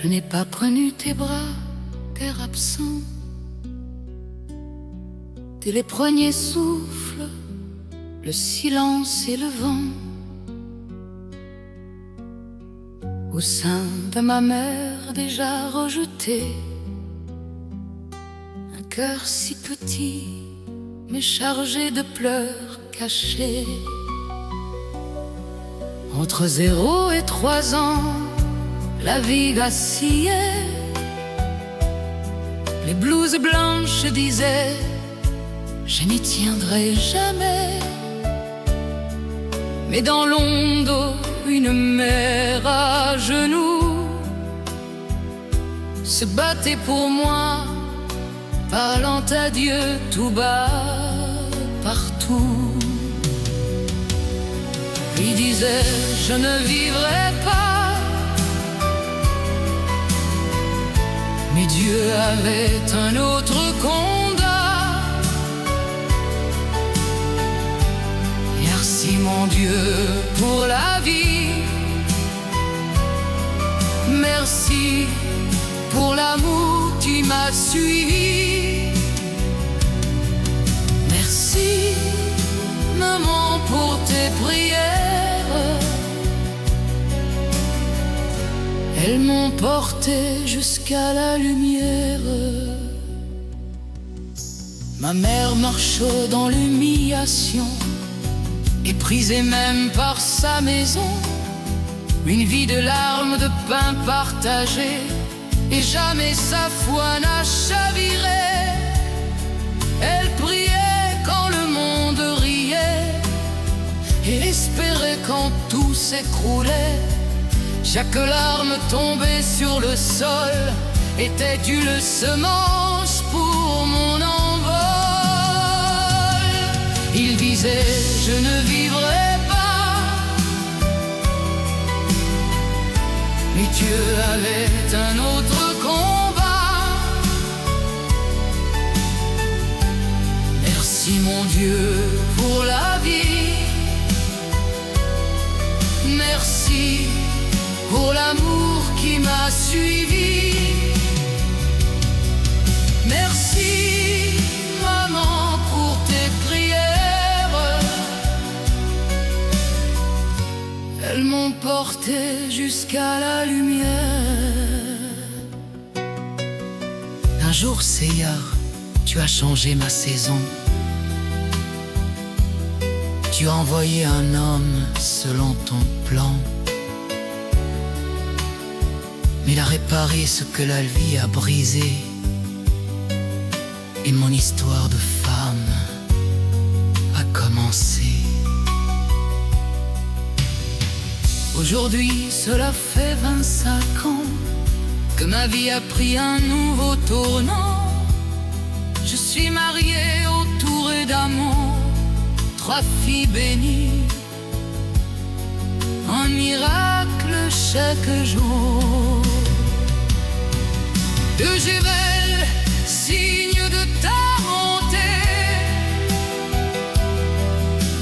Je n'ai pas connu tes bras, terre absent. Dès les premiers souffles, le silence et le vent. Au sein de ma mère déjà rejetée, un cœur si petit, mais chargé de pleurs cachés. Entre 0 et 3 ans, la vie vacillait. Les blouses blanches disaient: je n'y tiendrai jamais. Mais dans l'onde, une mère à genoux se battait pour moi, parlant à Dieu tout bas partout. Lui disait: je ne vivrai pas. Mais Dieu avait un autre combat. Merci mon Dieu pour la vie. Merci pour l'amour qui m'a suivi. Merci maman pour tes prières. Elles m'ont porté jusqu'à la lumière. Ma mère marchait dans l'humiliation, éprisée même par sa maison. Une vie de larmes, de pain partagé, et jamais sa foi n'a chaviré. Elle priait quand le monde riait, et espérait quand tout s'écroulait. Chaque larme tombée sur le sol était une semence pour mon envol. Il disait: je ne vivrai pas. Mais Dieu avait un autre combat. Merci mon Dieu pour la vie. Merci pour l'amour qui m'a suivi. Merci maman pour tes prières. Elles m'ont porté jusqu'à la lumière. Un jour Seigneur, tu as changé ma saison. Tu as envoyé un homme selon ton plan. Il a réparé ce que la vie a brisé, et mon histoire de femme a commencé. Aujourd'hui, cela fait 25 ans que ma vie a pris un nouveau tournant. Je suis mariée, entourée d'amour, 3 filles bénies, un miracle chaque jour. De Gével, signe de ta bonté.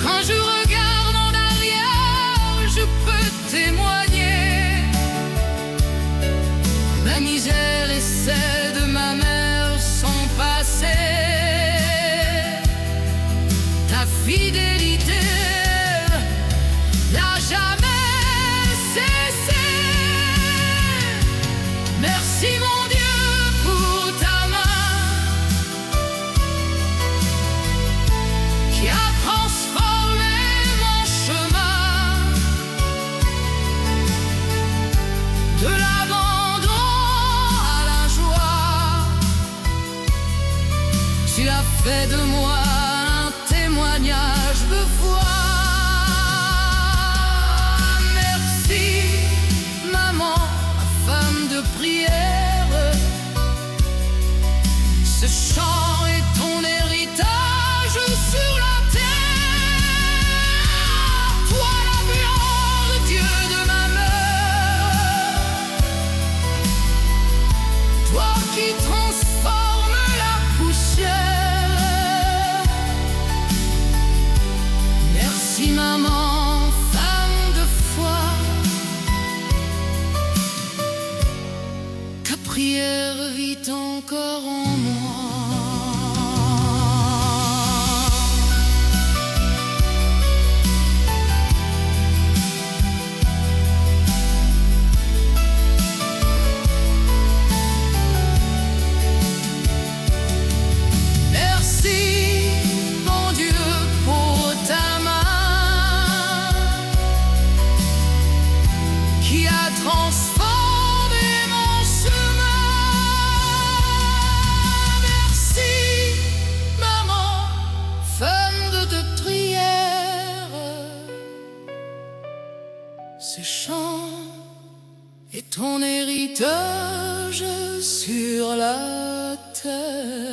Quand je regarde en arrière, je peux témoigner. Ma misère et celle de ma mère sont passées. Ta fidélité n'a jamais cessé. Merci mon Dieu pour ta main qui a transformé mon chemin. De l'abandon à la joie, tu as fait de moi un témoignage de foi. Merci maman, femme de prière. Ce chant est ton héritage sur la terre. Toi la gloire, Dieu de ma mère. Toi qui transformes la poussière. prière vit encore en moi. Transformer mon chemin. Merci, maman, Femme de prière, ces chants et ton héritage sur la terre.